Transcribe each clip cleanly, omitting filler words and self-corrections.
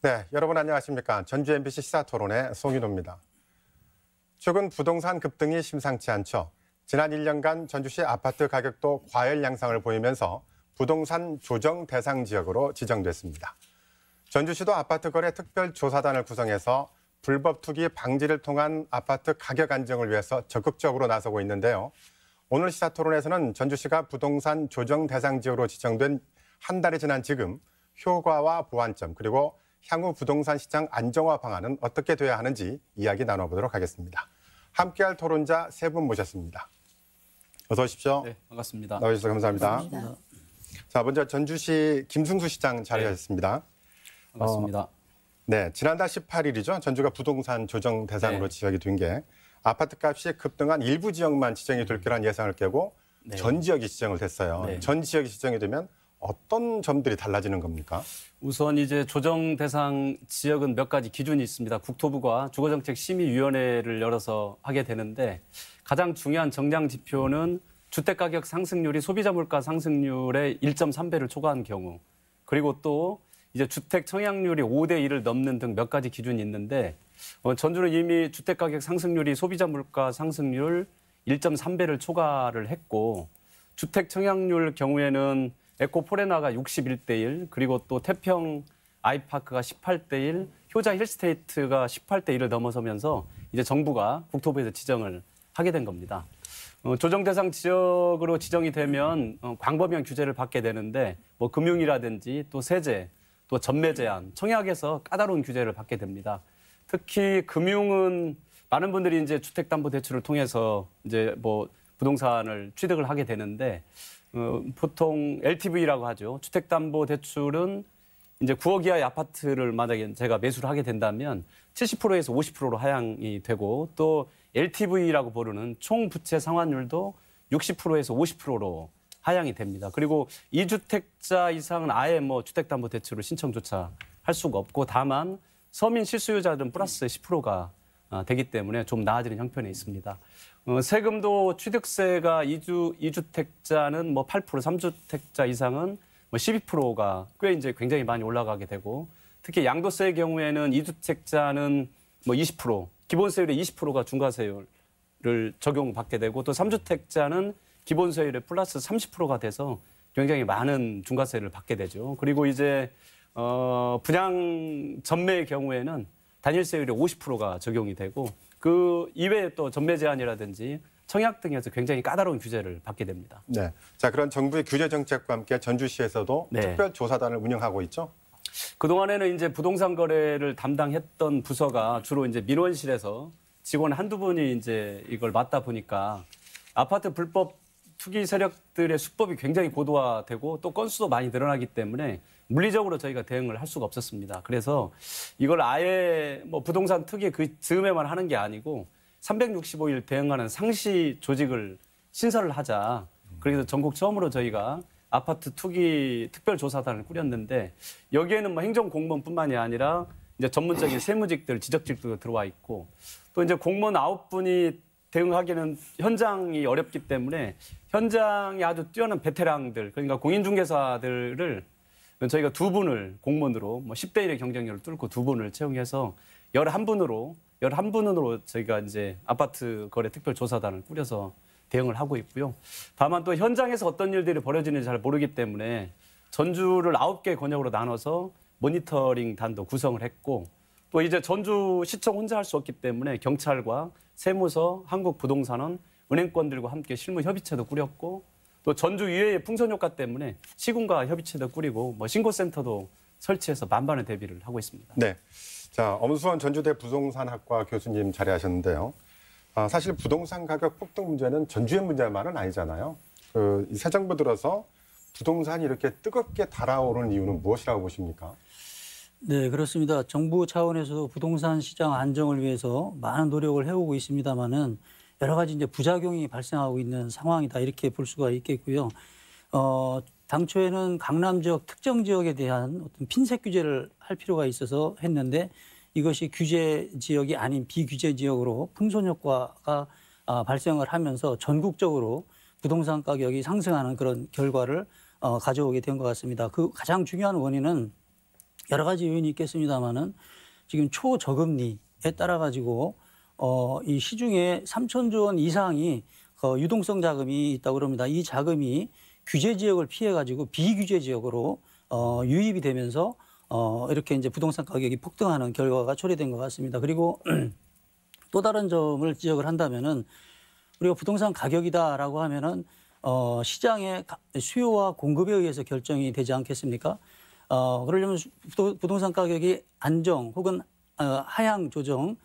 네, 여러분 안녕하십니까. 전주 MBC 시사토론의 송윤호입니다. 최근 부동산 급등이 심상치 않죠. 지난 1년간 전주시 아파트 가격도 과열 양상을 보이면서 부동산 조정 대상 지역으로 지정됐습니다. 전주시도 아파트 거래 특별조사단을 구성해서 불법 투기 방지를 통한 아파트 가격 안정을 위해서 적극적으로 나서고 있는데요. 오늘 시사토론에서는 전주시가 부동산 조정 대상 지역으로 지정된 한 달이 지난 지금 효과와 보완점 그리고 향후 부동산 시장 안정화 방안은 어떻게 돼야 하는지 이야기 나눠보도록 하겠습니다. 함께할 토론자 세 분 모셨습니다. 어서 오십시오. 네, 반갑습니다. 나와주셔서 감사합니다. 반갑습니다. 자, 먼저 전주시 김승수 시장 자리하셨습니다. 반갑습니다. 네, 지난달 18일이죠. 전주가 부동산 조정 대상으로 지정이 된 게 아파트 값이 급등한 일부 지역만 지정이 될 거란 예상을 깨고 전 지역이 지정을 됐어요. 네. 전 지역이 지정이 되면 어떤 점들이 달라지는 겁니까? 우선 이제 조정 대상 지역은 몇 가지 기준이 있습니다. 국토부가 주거정책심의위원회를 열어서 하게 되는데 가장 중요한 정량 지표는 주택가격 상승률이 소비자 물가 상승률의 1.3배를 초과한 경우, 그리고 또 이제 주택 청약률이 5대 1을 넘는 등 몇 가지 기준이 있는데 전주는 이미 주택가격 상승률이 소비자 물가 상승률 1.3배를 초과를 했고, 주택 청약률 경우에는 에코포레나가 61대 1, 그리고 또 태평 아이파크가 18대 1, 효자 힐스테이트가 18대 1을 넘어서면서 이제 정부가 국토부에서 지정을 하게 된 겁니다. 조정 대상 지역으로 지정이 되면 광범위한 규제를 받게 되는데 뭐 금융이라든지 또 세제, 또 전매 제한, 청약에서 까다로운 규제를 받게 됩니다. 특히 금융은 많은 분들이 이제 주택담보대출을 통해서 이제 뭐 부동산을 취득을 하게 되는데 보통 LTV라고 하죠. 주택담보대출은 이제 9억 이하의 아파트를 만약에 제가 매수를 하게 된다면 70%에서 50%로 하향이 되고, 또 LTV라고 부르는 총 부채 상환율도 60%에서 50%로 하향이 됩니다. 그리고 2주택자 이상은 아예 뭐 주택담보대출을 신청조차 할 수가 없고, 다만 서민 실수요자들은 플러스 10%가 되기 때문에 좀 나아지는 형편에 있습니다. 세금도 취득세가 2주택자는 뭐 8%, 3주택자 이상은 뭐 12%가 꽤 이제 굉장히 많이 올라가게 되고, 특히 양도세의 경우에는 2주택자는 뭐 20%, 기본세율의 20%가 중과세율을 적용받게 되고, 또 3주택자는 기본세율의 플러스 30%가 돼서 굉장히 많은 중과세를 받게 되죠. 그리고 이제 분양 전매의 경우에는 단일세율의 50%가 적용이 되고, 그 이외에 또 전매 제한이라든지 청약 등에서 굉장히 까다로운 규제를 받게 됩니다. 네. 자, 그런 정부의 규제 정책과 함께 전주시에서도 특별조사단을 운영하고 있죠. 그동안에는 이제 부동산 거래를 담당했던 부서가 주로 이제 민원실에서 직원 한두 분이 이제 이걸 맡다 보니까 아파트 불법 투기 세력들의 수법이 굉장히 고도화되고 또 건수도 많이 늘어나기 때문에 물리적으로 저희가 대응을 할 수가 없었습니다. 그래서 이걸 아예 뭐 부동산 투기 그 즈음에만 하는 게 아니고 365일 대응하는 상시 조직을 신설을 하자. 그래서 전국 처음으로 저희가 아파트 투기 특별조사단을 꾸렸는데, 여기에는 뭐 행정공무원뿐만이 아니라 이제 전문적인 세무직들, 지적직도 들어와 있고, 또 이제 공무원 9분이 대응하기는 현장이 어렵기 때문에 현장에 아주 뛰어난 베테랑들, 그러니까 공인중개사들을 저희가 2분을 공무원으로 뭐 10대 1의 경쟁률을 뚫고 2분을 채용해서 11분으로 저희가 이제 아파트 거래 특별조사단을 꾸려서 대응을 하고 있고요. 다만 또 현장에서 어떤 일들이 벌어지는지 잘 모르기 때문에 전주를 9개 권역으로 나눠서 모니터링 단도 구성을 했고, 또 이제 전주시청 혼자 할 수 없기 때문에 경찰과 세무서, 한국부동산원, 은행권들과 함께 실무협의체도 꾸렸고, 또 전주 이외의 풍선 효과 때문에 시군과 협의체도 꾸리고 뭐 신고센터도 설치해서 만반의 대비를 하고 있습니다. 네. 자, 엄수원 전주대 부동산학과 교수님 자리하셨는데요. 사실 부동산 가격 폭등 문제는 전주의 문제만은 아니잖아요. 새 정부 들어서 부동산이 이렇게 뜨겁게 달아오르는 이유는 무엇이라고 보십니까? 네, 그렇습니다. 정부 차원에서도 부동산 시장 안정을 위해서 많은 노력을 해오고 있습니다만은 여러 가지 이제 부작용이 발생하고 있는 상황이다, 이렇게 볼 수가 있겠고요. 당초에는 강남 지역 특정 지역에 대한 어떤 핀셋 규제를 할 필요가 있어서 했는데, 이것이 규제 지역이 아닌 비규제 지역으로 풍선 효과가 발생을 하면서 전국적으로 부동산 가격이 상승하는 그런 결과를 가져오게 된 것 같습니다. 그 가장 중요한 원인은 여러 가지 요인이 있겠습니다만은 지금 초저금리에 따라 가지고 이 시중에 3천조 원 이상이 유동성 자금이 있다고 그럽니다. 이 자금이 규제 지역을 피해 가지고 비규제 지역으로 유입이 되면서 이렇게 이제 부동산 가격이 폭등하는 결과가 초래된 것 같습니다. 그리고 또 다른 점을 지적을 한다면은 우리가 부동산 가격이다라고 하면은 시장의 수요와 공급에 의해서 결정이 되지 않겠습니까? 그러려면 부동산 가격이 안정 혹은 하향 조정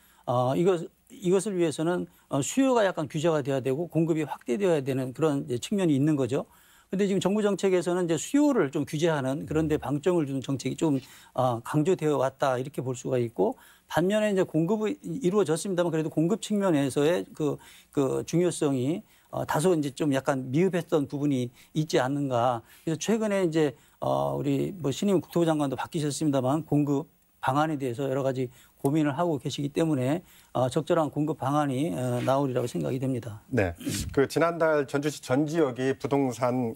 이것을 위해서는 수요가 약간 규제가 돼야 되고 공급이 확대되어야 되는 그런 이제 측면이 있는 거죠. 그런데 지금 정부 정책에서는 이제 수요를 좀 규제하는 그런 데 방점을 두는 정책이 좀 강조되어 왔다 이렇게 볼 수가 있고 반면에 이제 공급이 이루어졌습니다만 그래도 공급 측면에서의 그 중요성이 다소 이제 좀 약간 미흡했던 부분이 있지 않는가. 그래서 최근에 이제 우리 뭐 신임 국토부 장관도 바뀌셨습니다만 공급 방안에 대해서 여러 가지 고민을 하고 계시기 때문에 적절한 공급 방안이 나오리라고 생각이 됩니다. 네, 그 지난달 전주시 전 지역이 부동산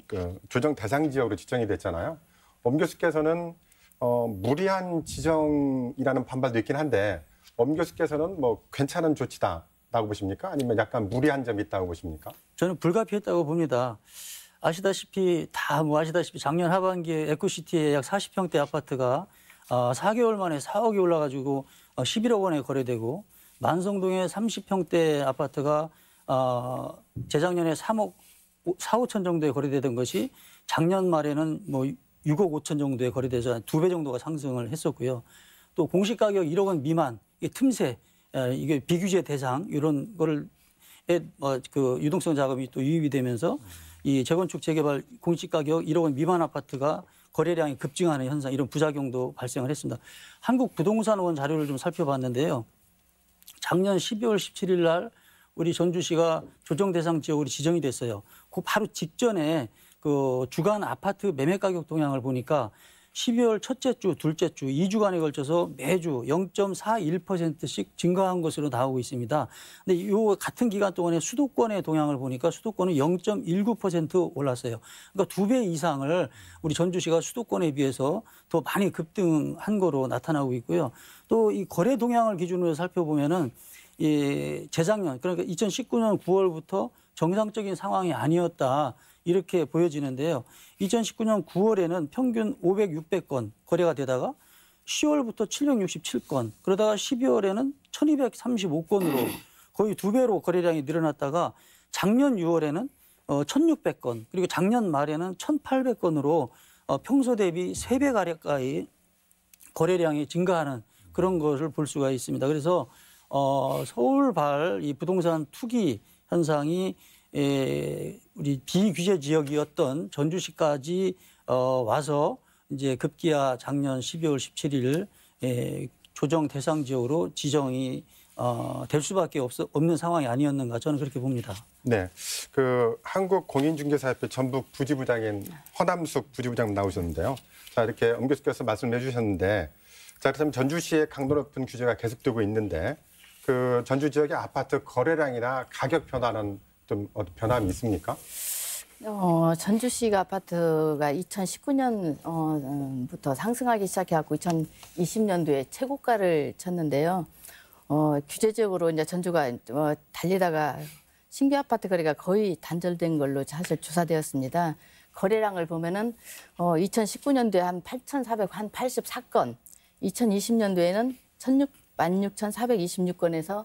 조정 대상 지역으로 지정이 됐잖아요. 엄 교수께서는 무리한 지정이라는 반발도 있긴 한데 엄 교수께서는 뭐 괜찮은 조치다라고 보십니까? 아니면 약간 무리한 점이 있다고 보십니까? 저는 불가피했다고 봅니다. 아시다시피 작년 하반기에 에코시티의 약 40평대 아파트가 4개월 만에 4억이 올라가지고 11억 원에 거래되고 만성동의 30평대 아파트가 재작년에 3억 4, 5천 정도에 거래되던 것이 작년 말에는 뭐 6억 5천 정도에 거래돼서 2배 정도가 상승을 했었고요. 또 공시가격 1억 원 미만, 이게 틈새, 이게 비규제 대상 이런 거를 그 유동성 자금이 또 유입이 되면서 이 재건축 재개발 공시가격 1억 원 미만 아파트가 거래량이 급증하는 현상, 이런 부작용도 발생을 했습니다. 한국부동산원 자료를 좀 살펴봤는데요. 작년 12월 17일 날 우리 전주시가 조정 대상 지역으로 지정이 됐어요. 그 바로 직전에 그 주간 아파트 매매 가격 동향을 보니까 12월 첫째 주, 둘째 주 2주간에 걸쳐서 매주 0.41%씩 증가한 것으로 나오고 있습니다. 근데 이 같은 기간 동안에 수도권의 동향을 보니까 수도권은 0.19% 올랐어요. 그러니까 2배 이상을 우리 전주시가 수도권에 비해서 더 많이 급등한 거로 나타나고 있고요. 또 이 거래 동향을 기준으로 살펴보면은 재작년, 그러니까 2019년 9월부터 정상적인 상황이 아니었다. 이렇게 보여지는데요. 2019년 9월에는 평균 500, 600건 거래가 되다가 10월부터 767건, 그러다가 12월에는 1235건으로 거의 2배로 거래량이 늘어났다가 작년 6월에는 1600건, 그리고 작년 말에는 1800건으로 평소 대비 3배 가까이 거래량이 증가하는 그런 것을 볼 수가 있습니다. 그래서 서울발 이 부동산 투기 현상이 우리 비규제 지역이었던 전주시까지 와서 이제 급기야 작년 12월 17일 조정 대상 지역으로 지정이 될 수밖에 없는 상황이 아니었는가, 저는 그렇게 봅니다. 네, 그 한국공인중개사협회 전북 부지부장인 허남숙 부지부장 나오셨는데요. 자, 이렇게 엄 교수께서 말씀해 주셨는데, 자, 그렇다면 전주시의 강도 높은 규제가 계속되고 있는데 그 전주 지역의 아파트 거래량이나 가격 변화는 좀 변함이 있습니까? 전주시 아파트가 2019년부터 상승하기 시작해갖고 2020년도에 최고가를 쳤는데요. 규제적으로 이제 전주가 달리다가 신규 아파트 거래가 거의 단절된 걸로 사실 조사되었습니다. 거래량을 보면은 2019년도에 한 8,484건, 2020년도에는 16,426건에서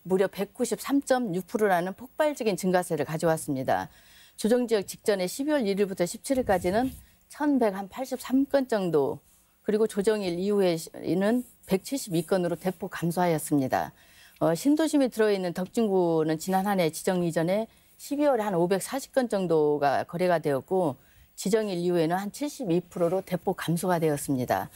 무려 193.6%라는 폭발적인 증가세를 가져왔습니다. 조정지역 직전에 12월 1일부터 17일까지는 1,183건 정도, 그리고 조정일 이후에는 172건으로 대폭 감소하였습니다. 신도심이 들어있는 덕진구는 지난 한 해 지정 이전에 12월에 한 540건 정도가 거래가 되었고 지정일 이후에는 한 72%로 대폭 감소가 되었습니다.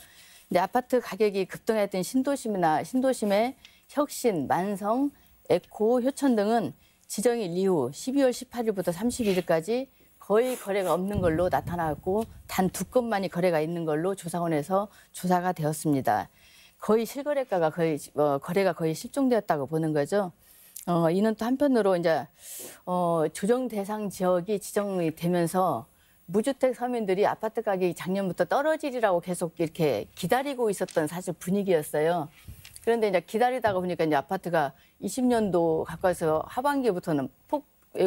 근데 아파트 가격이 급등했던 신도심의 혁신, 만성, 에코, 효천 등은 지정일 이후 12월 18일부터 31일까지 거의 거래가 없는 걸로 나타났고 단 2건만이 거래가 있는 걸로 조사원에서 조사가 되었습니다. 거의 실거래가가 거래가 거의 실종되었다고 보는 거죠. 이는 또 한편으로 이제 조정 대상 지역이 지정이 되면서 무주택 서민들이 아파트 가격이 작년부터 떨어지리라고 계속 이렇게 기다리고 있었던 사실 분위기였어요. 그런데 이제 기다리다가 보니까 이제 아파트가 20년도 가까이서 하반기부터는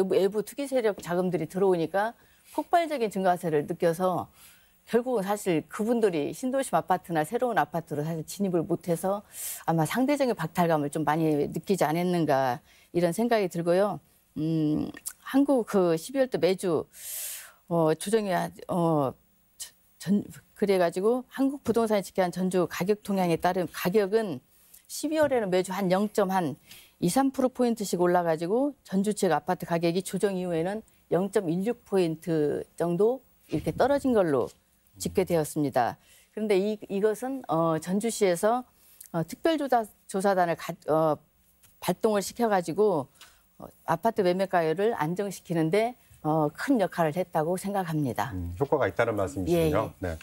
외부 투기 세력 자금들이 들어오니까 폭발적인 증가세를 느껴서 결국은 사실 그분들이 신도심 아파트나 새로운 아파트로 사실 진입을 못해서 아마 상대적인 박탈감을 좀 많이 느끼지 않았는가 이런 생각이 들고요. 한국 그 12월도 매주 조정이 그래가지고 한국 부동산이 집계한 전주 가격 동향에 따른 가격은 12월에는 매주 한 0.2, 3%포인트씩 올라가지고 전주 지역 아파트 가격이 조정 이후에는 0.16포인트 정도 이렇게 떨어진 걸로 집계되었습니다. 그런데 이것은 전주시에서 특별조사단을 발동을 시켜가지고 아파트 매매가율을 안정시키는데 큰 역할을 했다고 생각합니다. 효과가 있다는 말씀이시군요. 예. 네.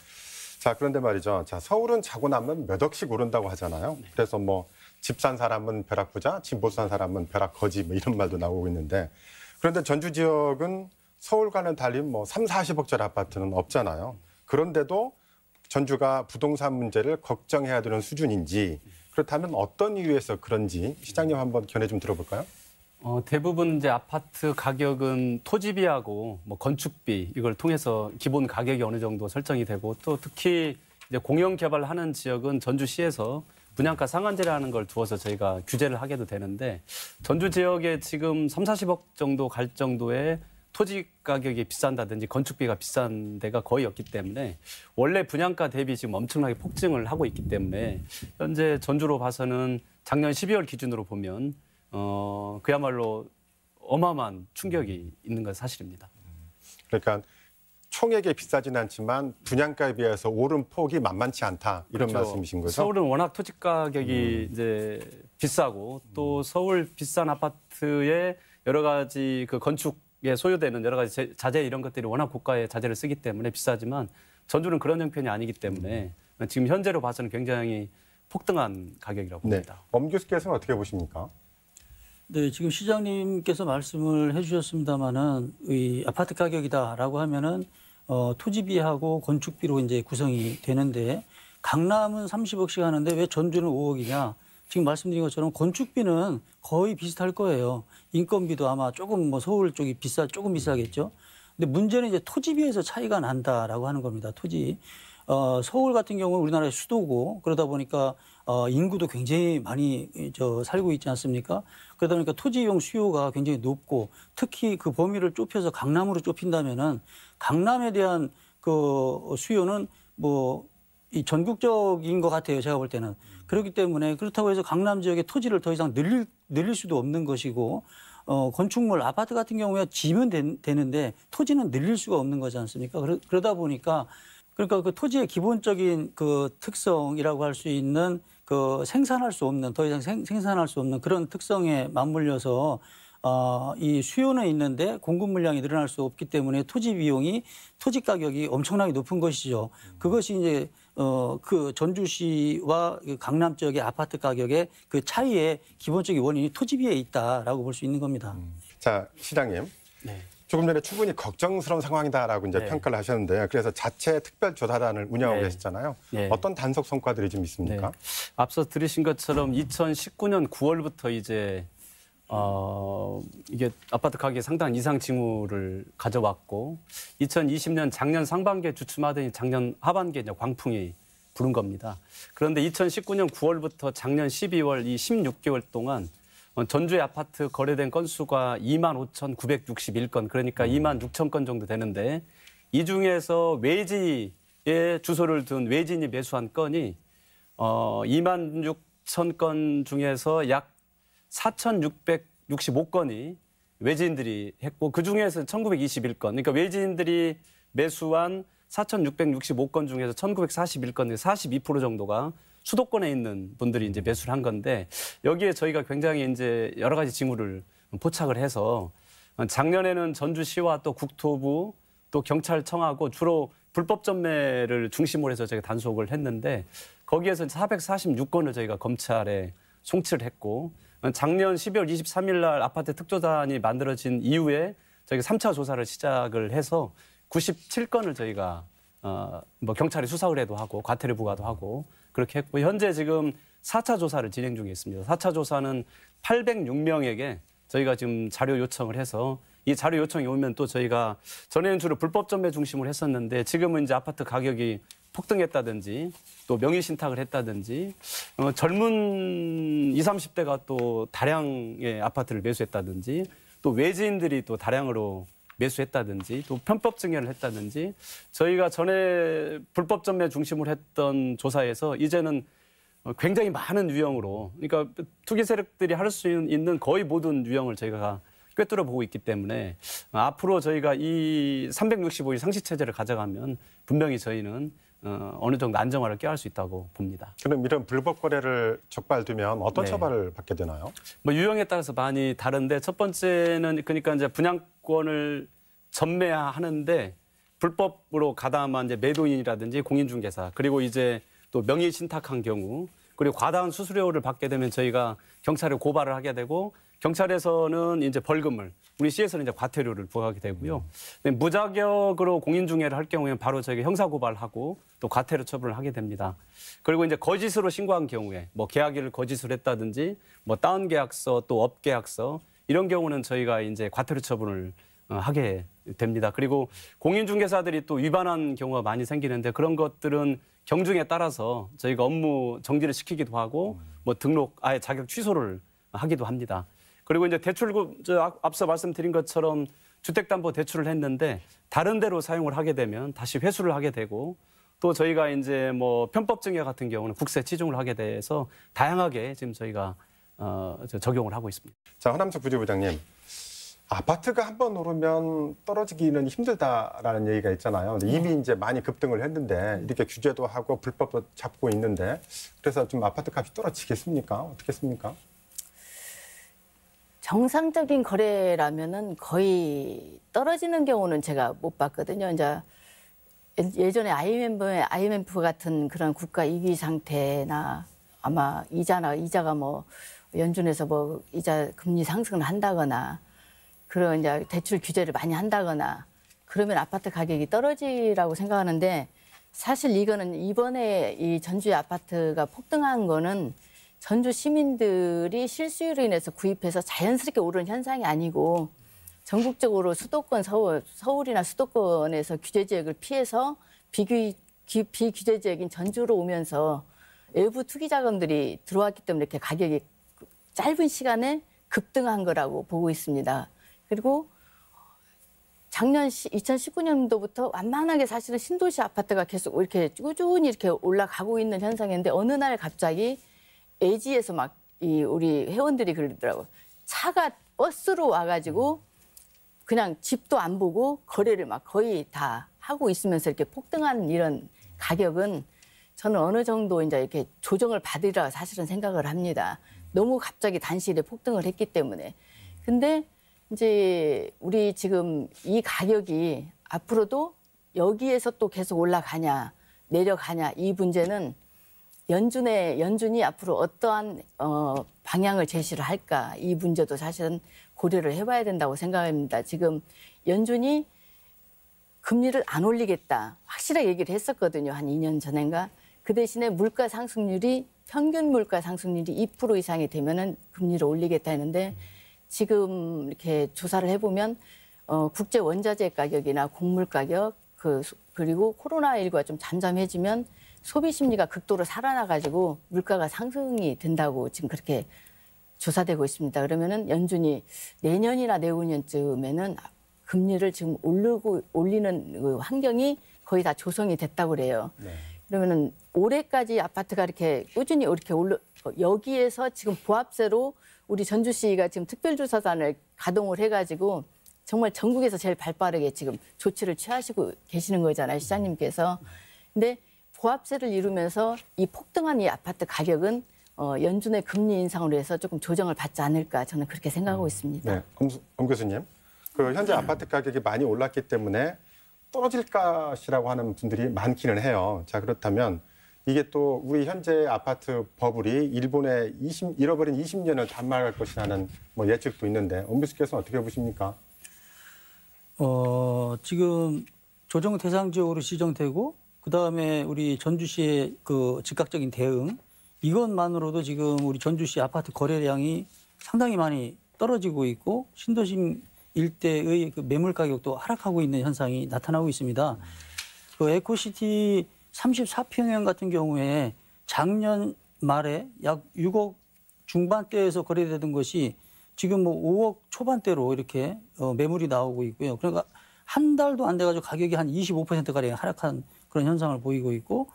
자, 그런데 말이죠. 자, 서울은 자고 나면 몇 억씩 오른다고 하잖아요. 그래서 뭐 집 산 사람은 벼락 부자, 집 못 산 사람은 벼락 거지 뭐 이런 말도 나오고 있는데 그런데 전주 지역은 서울과는 달리 뭐 3, 40억짜리 아파트는 없잖아요. 그런데도 전주가 부동산 문제를 걱정해야 되는 수준인지 그렇다면 어떤 이유에서 그런지 시장님 한번 견해 좀 들어볼까요? 대부분 이제 아파트 가격은 토지비하고 뭐 건축비 이걸 통해서 기본 가격이 어느 정도 설정이 되고 또 특히 이제 공영 개발하는 지역은 전주시에서 분양가 상한제라는 걸 두어서 저희가 규제를 하게도 되는데 전주 지역에 지금 3, 40억 정도 갈 정도의 토지 가격이 비싼다든지 건축비가 비싼 데가 거의 없기 때문에 원래 분양가 대비 지금 엄청나게 폭증을 하고 있기 때문에 현재 전주로 봐서는 작년 12월 기준으로 보면 그야말로 어마어마한 충격이 있는 건 사실입니다. 그러니까 총액이 비싸진 않지만 분양가에 비해서 오른 폭이 만만치 않다 이런 그렇죠. 말씀이신 거죠? 서울은 워낙 토지 가격이 이제 비싸고 또 서울 비싼 아파트에 여러 가지 그 건축에 소요되는 여러 가지 자재 이런 것들이 워낙 고가의 자재를 쓰기 때문에 비싸지만 전주는 그런 형편이 아니기 때문에 지금 현재로 봐서는 굉장히 폭등한 가격이라고 봅니다. 네. 엄 교수께서는 어떻게 보십니까? 네, 지금 시장님께서 말씀을 해주셨습니다마는 이 아파트 가격이다라고 하면은 토지비하고 건축비로 이제 구성이 되는데 강남은 30억씩 하는데 왜 전주는 5억이냐? 지금 말씀드린 것처럼 건축비는 거의 비슷할 거예요. 인건비도 아마 조금 뭐 서울 쪽이 조금 비싸겠죠. 근데 문제는 이제 토지비에서 차이가 난다라고 하는 겁니다. 토지. 서울 같은 경우는 우리나라의 수도고 그러다 보니까 인구도 굉장히 많이 살고 있지 않습니까? 그러다 보니까 토지 이용 수요가 굉장히 높고 특히 그 범위를 좁혀서 강남으로 좁힌다면은 강남에 대한 그 수요는 뭐 이 전국적인 것 같아요. 제가 볼 때는. 그렇기 때문에 그렇다고 해서 강남 지역의 토지를 더 이상 늘릴 수도 없는 것이고 건축물 아파트 같은 경우에 지면 되는데 토지는 늘릴 수가 없는 거지 않습니까? 그러다 보니까 그러니까 그 토지의 기본적인 그 특성이라고 할 수 있는 그 생산할 수 없는 더 이상 생산할 수 없는 그런 특성에 맞물려서 이 수요는 있는데 공급 물량이 늘어날 수 없기 때문에 토지 가격이 엄청나게 높은 것이죠. 그것이 이제 그 전주시와 강남 지역의 아파트 가격의 그 차이의 기본적인 원인이 토지비에 있다라고 볼 수 있는 겁니다. 자, 시장님. 네. 조금 전에 충분히 걱정스러운 상황이다라고 이제 네. 평가를 하셨는데요. 그래서 자체 특별조사단을 운영하고 네. 계시잖아요. 네. 어떤 단속 성과들이 좀 있습니까? 네. 앞서 들으신 것처럼 2019년 9월부터 이제 이게 아파트 가격에 상당한 이상 징후를 가져왔고 2020년 작년 상반기에 주춤하더니 작년 하반기에 이제 광풍이 부른 겁니다. 그런데 2019년 9월부터 작년 12월 이 16개월 동안 전주의 아파트 거래된 건수가 25,961건 그러니까 26,000건 정도 되는데 이 중에서 외지에 주소를 둔 외지인이 매수한 건이 26,000건 중에서 약 4,665건이 외지인들이 했고 그중에서 1,921건 그러니까 외지인들이 매수한 4,665건 중에서 1,941건 42% 정도가 수도권에 있는 분들이 이제 매수를 한 건데 여기에 저희가 굉장히 이제 여러 가지 징후를 포착을 해서 작년에는 전주시와 또 국토부 또 경찰청하고 주로 불법 전매를 중심으로 해서 저희가 단속을 했는데 거기에서 446건을 저희가 검찰에 송치를 했고 작년 12월 23일 날 아파트 특조단이 만들어진 이후에 저희가 3차 조사를 시작을 해서 97건을 저희가 뭐 경찰이 수사 의뢰도 하고 과태료 부과도 하고 그렇게 했고 현재 지금 4차 조사를 진행 중에 있습니다. 4차 조사는 806명에게 저희가 지금 자료 요청을 해서 이 자료 요청이 오면 또 저희가 전에는 주로 불법 전매 중심으로 했었는데 지금은 이제 아파트 가격이 폭등했다든지 또 명의 신탁을 했다든지 젊은 20, 30대가 또 다량의 아파트를 매수했다든지 또 외지인들이 또 다량으로 매수했다든지 또 편법 증여를 했다든지 저희가 전에 불법 전매 중심으로 했던 조사에서 이제는 굉장히 많은 유형으로 그러니까 투기 세력들이 할 수 있는 거의 모든 유형을 저희가 꿰뚫어 보고 있기 때문에 앞으로 저희가 이 365일 상시 체제를 가져가면 분명히 저희는 어느 정도 안정화를 꾀할 수 있다고 봅니다. 그럼 이런 불법 거래를 적발되면 어떤 네. 처벌을 받게 되나요? 뭐 유형에 따라서 많이 다른데 첫 번째는 그러니까 이제 분양권을 전매하는데 불법으로 가담한 이제 매도인이라든지 공인중개사 그리고 이제 또 명의 신탁한 경우 그리고 과다한 수수료를 받게 되면 저희가 경찰에 고발을 하게 되고 경찰에서는 이제 벌금을 우리 시에서는 이제 과태료를 부과하게 되고요. 무자격으로 공인중개를 할 경우에는 바로 저희가 형사고발하고 또 과태료 처분을 하게 됩니다. 그리고 이제 거짓으로 신고한 경우에 뭐 계약일을 거짓으로 했다든지 뭐 다운 계약서 또 업 계약서 이런 경우는 저희가 이제 과태료 처분을 하게 됩니다. 그리고 공인중개사들이 또 위반한 경우가 많이 생기는데 그런 것들은 경중에 따라서 저희가 업무 정지를 시키기도 하고 뭐 등록 아예 자격 취소를 하기도 합니다. 그리고 이제 앞서 말씀드린 것처럼 주택담보대출을 했는데 다른 데로 사용을 하게 되면 다시 회수를 하게 되고 또 저희가 이제 뭐 편법증여 같은 경우는 국세 치중을 하게 돼서 다양하게 지금 저희가 적용을 하고 있습니다. 자, 허남석 부지부장님. 아파트가 한번 오르면 떨어지기는 힘들다라는 얘기가 있잖아요. 근데 이미 이제 많이 급등을 했는데 이렇게 규제도 하고 불법도 잡고 있는데 그래서 좀 아파트 값이 떨어지겠습니까? 어떻겠습니까? 정상적인 거래라면은 거의 떨어지는 경우는 제가 못 봤거든요. 이제 예전에 IMF 같은 그런 국가 위기 상태나 아마 이자가 뭐 연준에서 뭐 이자 금리 상승을 한다거나 그런 이제 대출 규제를 많이 한다거나 그러면 아파트 가격이 떨어지라고 생각하는데 사실 이거는 이번에 이 전주의 아파트가 폭등한 거는 전주 시민들이 실수요로 인해서 구입해서 자연스럽게 오르는 현상이 아니고 전국적으로 수도권 서울이나 수도권에서 규제 지역을 피해서 비규제 지역인 전주로 오면서 외부 투기 자금들이 들어왔기 때문에 이렇게 가격이 짧은 시간에 급등한 거라고 보고 있습니다. 그리고 작년 2019년도부터 완만하게 사실은 신도시 아파트가 계속 이렇게 꾸준히 이렇게 올라가고 있는 현상인데 어느 날 갑자기 애지에서 막 우리 회원들이 그러더라고요. 차가 버스로 와가지고 그냥 집도 안 보고 거래를 막 거의 다 하고 있으면서 이렇게 폭등한 이런 가격은 저는 어느 정도 이제 이렇게 조정을 받으리라 사실은 생각을 합니다. 너무 갑자기 단시일에 폭등을 했기 때문에. 근데 이제 우리 지금 이 가격이 앞으로도 여기에서 또 계속 올라가냐 내려가냐 이 문제는 연준이 앞으로 어떠한 방향을 제시를 할까 이 문제도 사실은 고려를 해봐야 된다고 생각합니다. 지금 연준이 금리를 안 올리겠다 확실하게 얘기를 했었거든요. 한 2년 전인가. 그 대신에 물가 상승률이 평균 물가 상승률이 2% 이상이 되면은 금리를 올리겠다 했는데 지금 이렇게 조사를 해보면 국제 원자재 가격이나 곡물 가격 그리고 코로나19가 좀 잠잠해지면 소비 심리가 극도로 살아나가지고 물가가 상승이 된다고 지금 그렇게 조사되고 있습니다. 그러면은 연준이 내년이나 내후년쯤에는 금리를 지금 올리는 그 환경이 거의 다 조성이 됐다고 그래요. 네. 그러면은 올해까지 아파트가 이렇게 꾸준히 이렇게 여기에서 지금 보합세로 우리 전주시가 지금 특별조사단을 가동을 해가지고 정말 전국에서 제일 발빠르게 지금 조치를 취하시고 계시는 거잖아요, 시장님께서. 근데 보합세를 이루면서 이 폭등한 이 아파트 가격은 연준의 금리 인상으로 해서 조금 조정을 받지 않을까 저는 그렇게 생각하고 있습니다. 네, 엄 교수님. 그 현재 아파트 가격이 많이 올랐기 때문에 떨어질 것이라고 하는 분들이 많기는 해요. 자, 그렇다면 이게 또 우리 현재 아파트 버블이 일본의 잃어버린 20년을 단말할 것이라는 뭐 예측도 있는데 엄 교수께서는 어떻게 보십니까? 지금 조정 대상 지역으로 지정되고 그다음에 우리 전주시의 그 즉각적인 대응 이것만으로도 지금 우리 전주시 아파트 거래량이 상당히 많이 떨어지고 있고 신도심 일대의 그 매물 가격도 하락하고 있는 현상이 나타나고 있습니다. 그 에코시티 34평형 같은 경우에 작년 말에 약 6억 중반대에서 거래되던 것이 지금 뭐 5억 초반대로 이렇게 매물이 나오고 있고요. 그러니까 한 달도 안 돼가지고 가격이 한 25%가량 하락한 그런 현상을 보이고 있고,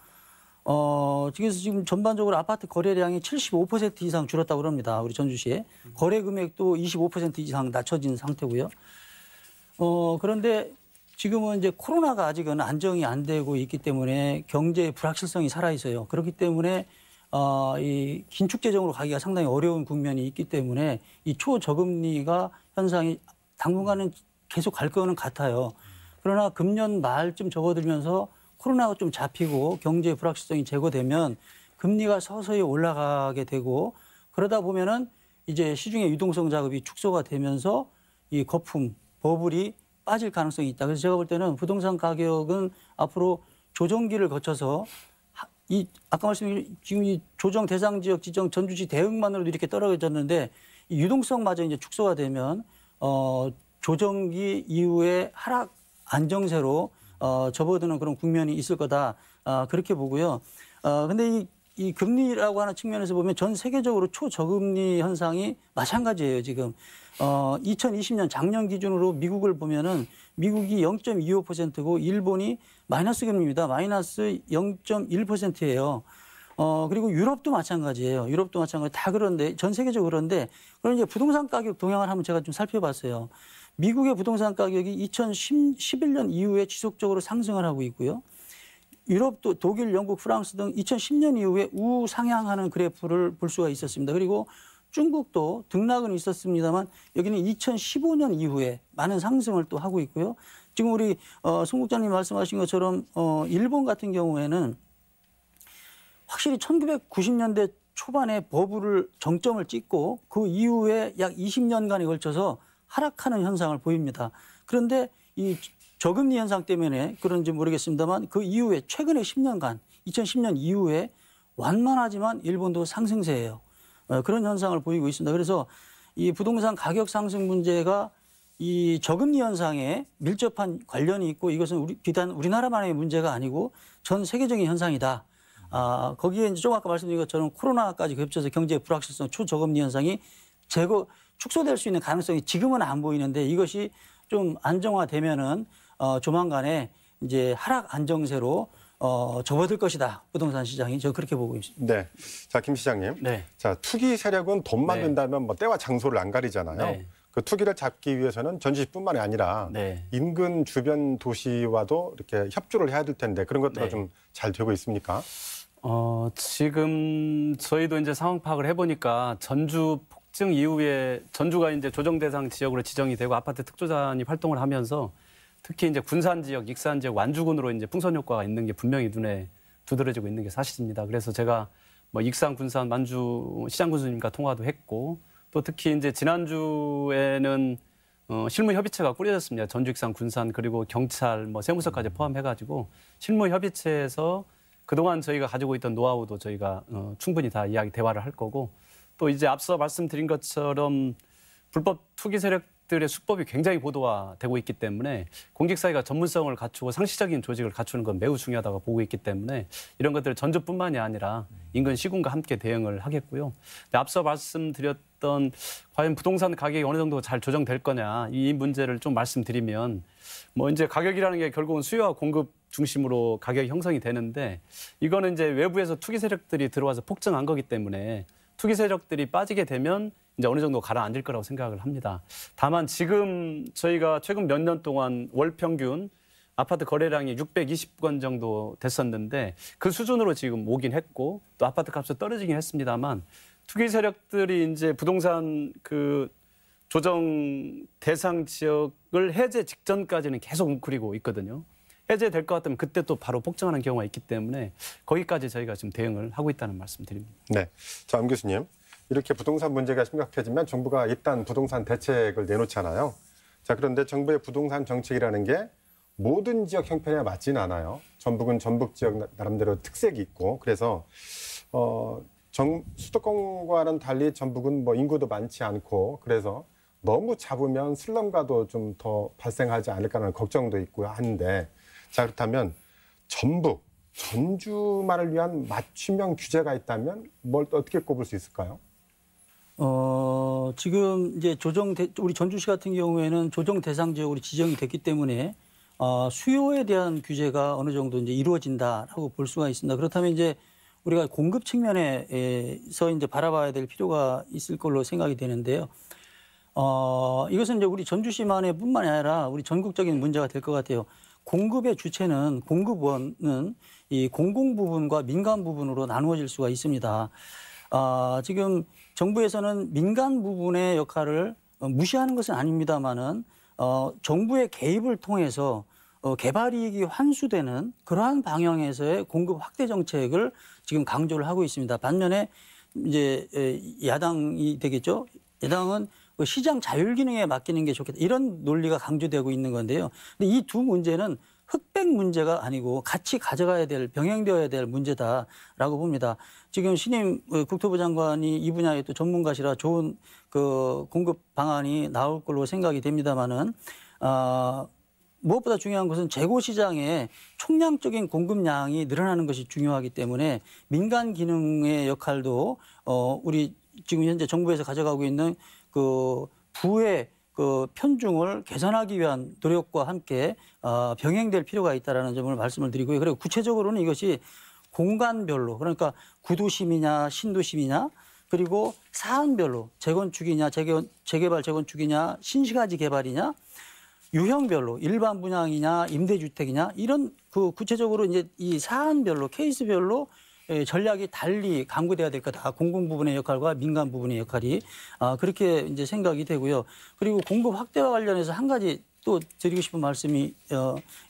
그래서 지금 전반적으로 아파트 거래량이 75% 이상 줄었다고 합니다. 우리 전주시에. 거래 금액도 25% 이상 낮춰진 상태고요. 그런데 지금은 이제 코로나가 아직은 안정이 안 되고 있기 때문에 경제의 불확실성이 살아있어요. 그렇기 때문에 이 긴축 재정으로 가기가 상당히 어려운 국면이 있기 때문에 이 초저금리가 현상이 당분간은 계속 갈 거는 같아요. 그러나 금년 말쯤 접어들면서 코로나가 좀 잡히고 경제의 불확실성이 제거되면 금리가 서서히 올라가게 되고 그러다 보면은 이제 시중의 유동성 자금이 축소가 되면서 이 거품, 버블이 빠질 가능성이 있다. 그래서 제가 볼 때는 부동산 가격은 앞으로 조정기를 거쳐서 아까 말씀드린 지금 이 조정 대상 지역 지정 전주시 대응만으로도 이렇게 떨어졌는데 이 유동성마저 이제 축소가 되면 조정기 이후에 하락 안정세로 접어드는 그런 국면이 있을 거다. 그렇게 보고요. 근데 이 금리라고 하는 측면에서 보면 전 세계적으로 초저금리 현상이 마찬가지예요, 지금. 2020년 작년 기준으로 미국을 보면은 미국이 0.25%고 일본이 마이너스 금리입니다. 마이너스 0.1%예요. 그리고 유럽도 마찬가지예요. 유럽도 마찬가지. 다 그런데 전 세계적으로 그런데 그럼 이제 부동산 가격 동향을 한번 제가 좀 살펴봤어요. 미국의 부동산 가격이 2011년 이후에 지속적으로 상승을 하고 있고요. 유럽도 독일, 영국, 프랑스 등 2010년 이후에 우상향하는 그래프를 볼 수가 있었습니다. 그리고 중국도 등락은 있었습니다만 여기는 2015년 이후에 많은 상승을 또 하고 있고요. 지금 우리 송 국장님 말씀하신 것처럼 일본 같은 경우에는 확실히 1990년대 초반에 버블을 정점을 찍고 그 이후에 약 20년간에 걸쳐서 하락하는 현상을 보입니다. 그런데 이 저금리 현상 때문에 그런지 모르겠습니다만 그 이후에 최근에 10년간 2010년 이후에 완만하지만 일본도 상승세예요. 그런 현상을 보이고 있습니다. 그래서 이 부동산 가격 상승 문제가 이 저금리 현상에 밀접한 관련이 있고 이것은 비단 우리나라만의 문제가 아니고 전 세계적인 현상이다. 거기에 이제 좀 아까 말씀드린 것처럼 코로나까지 겹쳐서 경제 불확실성 초저금리 현상이 축소될 수 있는 가능성이 지금은 안 보이는데 이것이 좀 안정화되면은 조만간에 이제 하락 안정세로 접어들 것이다. 부동산 시장이 저 그렇게 보고 있습니다. 네. 자, 김 시장님. 네. 자, 투기 세력은 돈만 든다면 뭐 때와 장소를 안 가리잖아요. 네. 그 투기를 잡기 위해서는 전주시뿐만이 아니라 네. 인근 주변 도시와도 이렇게 협조를 해야 될 텐데 그런 것들은 네. 좀 잘 되고 있습니까? 지금 저희도 이제 상황 파악을 해보니까 전주 폭증 이후에 전주가 이제 조정 대상 지역으로 지정이 되고 아파트 특조단이 활동을 하면서 특히 이제 군산 지역, 익산 지역, 완주군으로 이제 풍선 효과가 있는 게 분명히 눈에 두드러지고 있는 게 사실입니다. 그래서 제가 뭐 익산, 군산, 만주 시장 군수님과 통화도 했고 또 특히 이제 지난주에는 실무 협의체가 꾸려졌습니다. 전주, 익산, 군산 그리고 경찰, 뭐 세무서까지 포함해가지고 실무 협의체에서 그동안 저희가 가지고 있던 노하우도 저희가 충분히 다 대화를 할 거고 또 이제 앞서 말씀드린 것처럼 불법 투기 세력들의 수법이 굉장히 고도화되고 있기 때문에 공직사회가 전문성을 갖추고 상시적인 조직을 갖추는 건 매우 중요하다고 보고 있기 때문에 이런 것들 전주뿐만이 아니라 인근 시군과 함께 대응을 하겠고요. 앞서 말씀드렸던 과연 부동산 가격이 어느 정도 잘 조정될 거냐 이 문제를 좀 말씀드리면 뭐 이제 가격이라는 게 결국은 수요와 공급 중심으로 가격이 형성이 되는데 이거는 이제 외부에서 투기 세력들이 들어와서 폭증한 거기 때문에 투기 세력들이 빠지게 되면 이제 어느 정도 가라앉을 거라고 생각을 합니다. 다만 지금 저희가 최근 몇 년 동안 월 평균 아파트 거래량이 620건 정도 됐었는데 그 수준으로 지금 오긴 했고 또 아파트 값도 떨어지긴 했습니다만 투기 세력들이 이제 부동산 그 조정 대상 지역을 해제 직전까지는 계속 웅크리고 있거든요. 해제될 것 같으면 그때 또 바로 폭증하는 경우가 있기 때문에 거기까지 저희가 지금 대응을 하고 있다는 말씀드립니다. 네. 자, 엄 교수님. 이렇게 부동산 문제가 심각해지면 정부가 일단 부동산 대책을 내놓잖아요. 자, 그런데 정부의 부동산 정책이라는 게 모든 지역 형편에 맞지는 않아요. 전북은 전북 지역 나름대로 특색이 있고 그래서 수도권과는 달리 전북은 뭐 인구도 많지 않고 그래서 너무 잡으면 슬럼가도 좀 더 발생하지 않을까라는 걱정도 있고 하는데 자 그렇다면 전북, 전주만을 위한 맞춤형 규제가 있다면 뭘 어떻게 꼽을 수 있을까요? 지금 이제 우리 전주시 같은 경우에는 조정 대상 지역으로 지정이 됐기 때문에 수요에 대한 규제가 어느 정도 이제 이루어진다라고 볼 수가 있습니다. 그렇다면 이제 우리가 공급 측면에서 이제 바라봐야 될 필요가 있을 걸로 생각이 되는데요. 이것은 이제 우리 전주시만의 뿐만이 아니라 우리 전국적인 문제가 될 것 같아요. 공급의 주체는 공급원은 이 공공 부분과 민간 부분으로 나누어질 수가 있습니다. 지금 정부에서는 민간 부분의 역할을 무시하는 것은 아닙니다만은 정부의 개입을 통해서 개발 이익이 환수되는 그러한 방향에서의 공급 확대 정책을 지금 강조를 하고 있습니다. 반면에 이제 야당이 되겠죠. 야당은 시장 자율 기능에 맡기는 게 좋겠다. 이런 논리가 강조되고 있는 건데요. 근데 이 두 문제는 흑백 문제가 아니고 같이 가져가야 될, 병행되어야 될 문제다라고 봅니다. 지금 신임 국토부 장관이 이 분야의 또 전문가시라 좋은 그 공급 방안이 나올 걸로 생각이 됩니다만은 무엇보다 중요한 것은 재고 시장의 총량적인 공급량이 늘어나는 것이 중요하기 때문에 민간 기능의 역할도 우리 지금 현재 정부에서 가져가고 있는 그 부의 그 편중을 개선하기 위한 노력과 함께 병행될 필요가 있다라는 점을 말씀을 드리고요. 그리고 구체적으로는 이것이 공간별로 그러니까 구도심이냐 신도심이냐 그리고 사안별로 재건축이냐 재개발 재건축이냐 신시가지 개발이냐 유형별로 일반 분양이냐 임대주택이냐 이런 그 구체적으로 이제 이 사안별로 케이스별로 전략이 달리 강구돼야 될 거다. 공공 부분의 역할과 민간 부분의 역할이 그렇게 이제 생각이 되고요. 그리고 공급 확대와 관련해서 한 가지 또 드리고 싶은 말씀이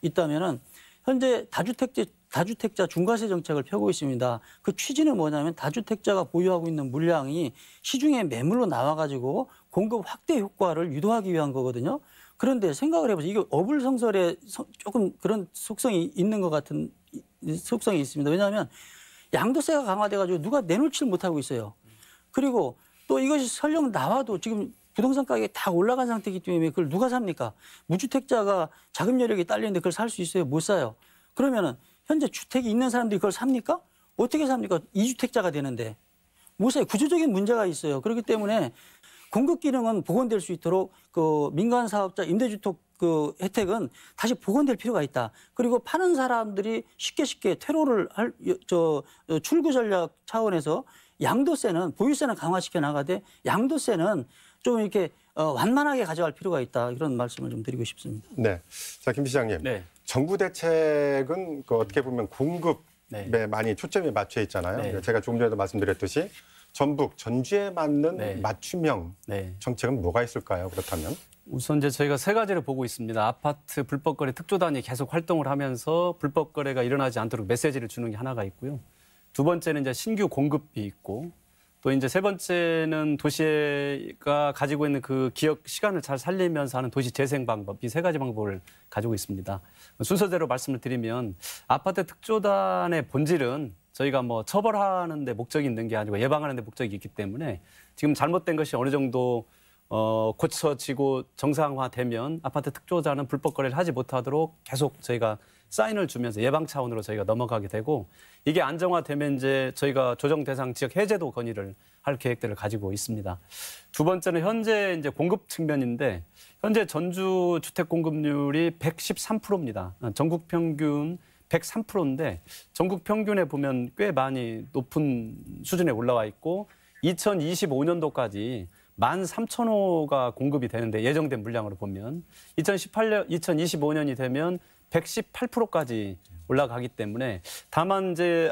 있다면은 현재 다주택자 중과세 정책을 펴고 있습니다. 그 취지는 뭐냐면 다주택자가 보유하고 있는 물량이 시중에 매물로 나와가지고 공급 확대 효과를 유도하기 위한 거거든요. 그런데 생각을 해보세요. 이게 어불성설에 조금 그런 속성이 있는 것 같은 속성이 있습니다. 왜냐하면 양도세가 강화돼가지고 누가 내놓지를 못하고 있어요. 그리고 또 이것이 설령 나와도 지금 부동산 가격이 다 올라간 상태이기 때문에 그걸 누가 삽니까? 무주택자가 자금 여력이 딸리는데 그걸 살 수 있어요? 못 사요. 그러면은 현재 주택이 있는 사람들이 그걸 삽니까? 어떻게 삽니까? 이주택자가 되는데. 못 사요. 구조적인 문제가 있어요. 그렇기 때문에 공급 기능은 복원될 수 있도록 그 민간 사업자 임대주택 그 혜택은 다시 복원될 필요가 있다. 그리고 파는 사람들이 쉽게 퇴로를 출구 전략 차원에서 양도세는 보유세는 강화시켜 나가되 양도세는 좀 이렇게 완만하게 가져갈 필요가 있다. 이런 말씀을 좀 드리고 싶습니다. 네. 자, 김 시장님. 네. 정부 대책은 그 어떻게 보면 공급에 네. 많이 초점이 맞춰 있잖아요. 네. 제가 조금 전에도 말씀드렸듯이 전북, 전주에 맞는 네. 맞춤형 네. 정책은 뭐가 있을까요? 그렇다면? 우선 이제 저희가 세 가지를 보고 있습니다. 아파트 불법거래 특조단이 계속 활동을 하면서 불법거래가 일어나지 않도록 메시지를 주는 게 하나가 있고요. 두 번째는 이제 신규 공급비 있고 또 이제 세 번째는 도시가 가지고 있는 그 기업 시간을 잘 살리면서 하는 도시 재생 방법, 이 세 가지 방법을 가지고 있습니다. 순서대로 말씀을 드리면 아파트 특조단의 본질은 저희가 뭐 처벌하는 데 목적이 있는 게 아니고 예방하는 데 목적이 있기 때문에 지금 잘못된 것이 어느 정도 고쳐지고 정상화되면 아파트 특조단은 불법거래를 하지 못하도록 계속 저희가 사인을 주면서 예방 차원으로 저희가 넘어가게 되고 이게 안정화되면 이제 저희가 조정 대상 지역 해제도 건의를 할 계획들을 가지고 있습니다. 두 번째는 현재 이제 공급 측면인데 현재 전주 주택 공급률이 113%입니다. 전국 평균 103%인데 전국 평균에 보면 꽤 많이 높은 수준에 올라와 있고 2025년도까지 13,000호가 공급이 되는데 예정된 물량으로 보면 2025년이 되면 118%까지 올라가기 때문에 다만 이제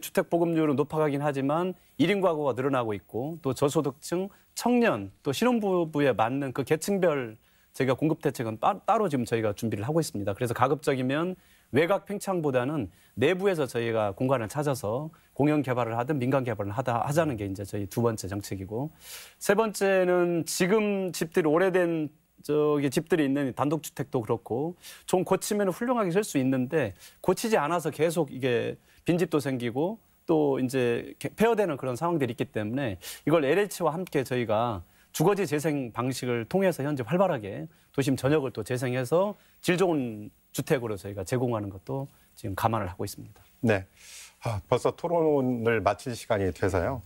주택 보급률은 높아가긴 하지만 1인 가구가 늘어나고 있고 또 저소득층, 청년, 또 신혼부부에 맞는 그 계층별 저희가 공급 대책은 따로 지금 저희가 준비를 하고 있습니다. 그래서 가급적이면 외곽 팽창보다는 내부에서 저희가 공간을 찾아서 공영 개발을 하든 민간 개발을 하자는 게 이제 저희 두 번째 정책이고 세 번째는 지금 집들이 오래된 저기 집들이 있는 단독주택도 그렇고 좀 고치면 훌륭하게 쓸 수 있는데 고치지 않아서 계속 이게 빈집도 생기고 또 이제 폐허되는 그런 상황들이 있기 때문에 이걸 LH와 함께 저희가 주거지 재생 방식을 통해서 현재 활발하게 도심 전역을 또 재생해서 질 좋은 주택으로 저희가 제공하는 것도 지금 감안을 하고 있습니다. 네. 벌써 토론을 마칠 시간이 돼서요.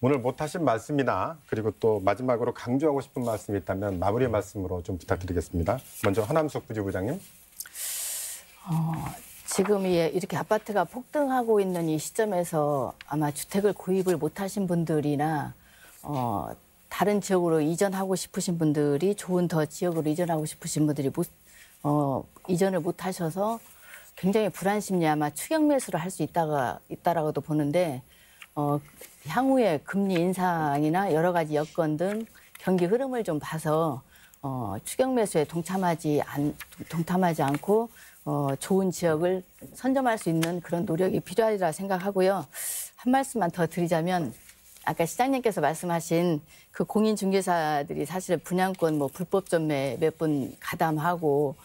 오늘 못하신 말씀이나 그리고 또 마지막으로 강조하고 싶은 말씀이 있다면 마무리 말씀으로 좀 부탁드리겠습니다. 먼저 허남숙 부지부장님. 지금 이렇게 아파트가 폭등하고 있는 이 시점에서 아마 주택을 구입을 못하신 분들이나 다른 지역으로 이전하고 싶으신 분들이 좋은 더 지역으로 이전하고 싶으신 분들이 이전을 못하셔서 굉장히 불안 심리 아마 추격 매수를 할 수 있다라고도 보는데 향후에 금리 인상이나 여러 가지 여건 등 경기 흐름을 좀 봐서 추격 매수에 동참하지 않고 좋은 지역을 선점할 수 있는 그런 노력이 필요하리라 생각하고요. 한 말씀만 더 드리자면 아까 시장님께서 말씀하신 그 공인중개사들이 사실 분양권 불법 전매 몇 번 가담하고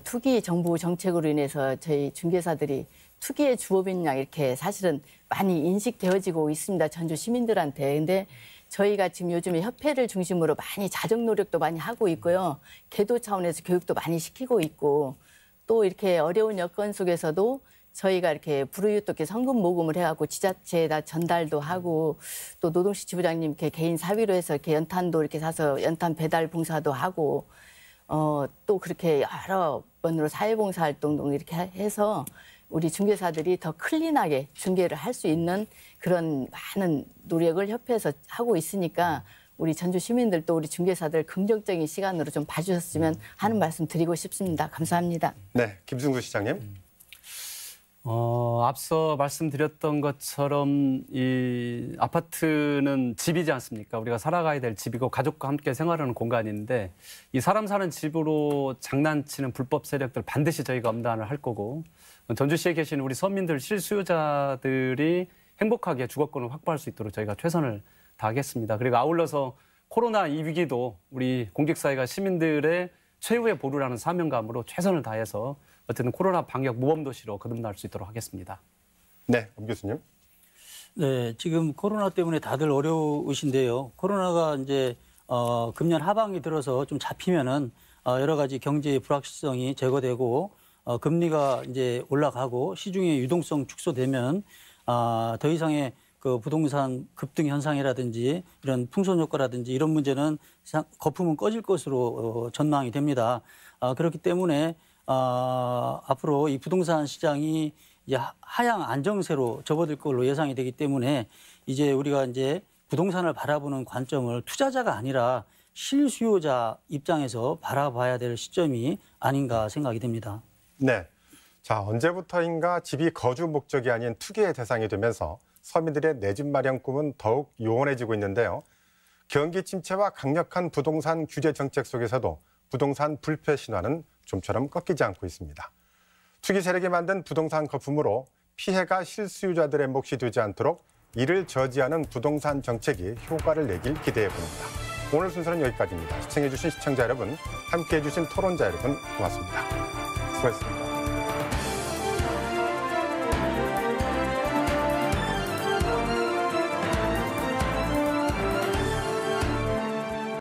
투기 정부 정책으로 인해서 저희 중개사들이 투기의 주업인 양 이렇게 사실은 많이 인식되어지고 있습니다. 전주 시민들한테. 근데 저희가 지금 요즘에 협회를 중심으로 많이 자정 노력도 많이 하고 있고요. 계도 차원에서 교육도 많이 시키고 있고 또 이렇게 어려운 여건 속에서도 저희가 이렇게 불우이웃 돕기 성금 모금을 해갖고 지자체에다 전달도 하고 또 노동시 지부장님 이렇게 개인 사비로 해서 이렇게 연탄도 이렇게 사서 연탄 배달 봉사도 하고 또 그렇게 여러 번으로 사회봉사 활동도 이렇게 해서 우리 중개사들이 더 클린하게 중개를 할 수 있는 그런 많은 노력을 협회에서 하고 있으니까 우리 전주 시민들도 우리 중개사들 긍정적인 시간으로 좀 봐주셨으면 하는 말씀 드리고 싶습니다. 감사합니다. 네, 김승수 시장님. 앞서 말씀드렸던 것처럼 이 아파트는 집이지 않습니까? 우리가 살아가야 될 집이고 가족과 함께 생활하는 공간인데 이 사람 사는 집으로 장난치는 불법 세력들 반드시 저희가 엄단을 할 거고 전주시에 계신 우리 서민들 실수요자들이 행복하게 주거권을 확보할 수 있도록 저희가 최선을 다하겠습니다. 그리고 아울러서 코로나 이 위기도 우리 공직사회가 시민들의 최후의 보루라는 사명감으로 최선을 다해서 어쨌든 코로나 방역 모범도시로 거듭날 수 있도록 하겠습니다. 네, 엄 교수님. 네, 지금 코로나 때문에 다들 어려우신데요. 코로나가 이제 금년 하반기 들어서 좀 잡히면은 여러 가지 경제의 불확실성이 제거되고 금리가 이제 올라가고 시중의 유동성 축소되면 더 이상의 그 부동산 급등 현상이라든지 이런 풍선 효과라든지 이런 문제는 거품은 꺼질 것으로 전망이 됩니다. 그렇기 때문에 앞으로 이 부동산 시장이 이제 하향 안정세로 접어들 걸로 예상이 되기 때문에 이제 우리가 이제 부동산을 바라보는 관점을 투자자가 아니라 실수요자 입장에서 바라봐야 될 시점이 아닌가 생각이 됩니다. 네. 자, 언제부터인가 집이 거주 목적이 아닌 투기의 대상이 되면서 서민들의 내 집 마련 꿈은 더욱 요원해지고 있는데요. 경기 침체와 강력한 부동산 규제 정책 속에서도 부동산 불패 신화는 좀처럼 꺾이지 않고 있습니다. 투기 세력이 만든 부동산 거품으로 피해가 실수요자들의 몫이 되지 않도록 이를 저지하는 부동산 정책이 효과를 내길 기대해 봅니다. 오늘 순서는 여기까지입니다. 시청해 주신 시청자 여러분, 함께해 주신 토론자 여러분 고맙습니다. 수고하셨습니다.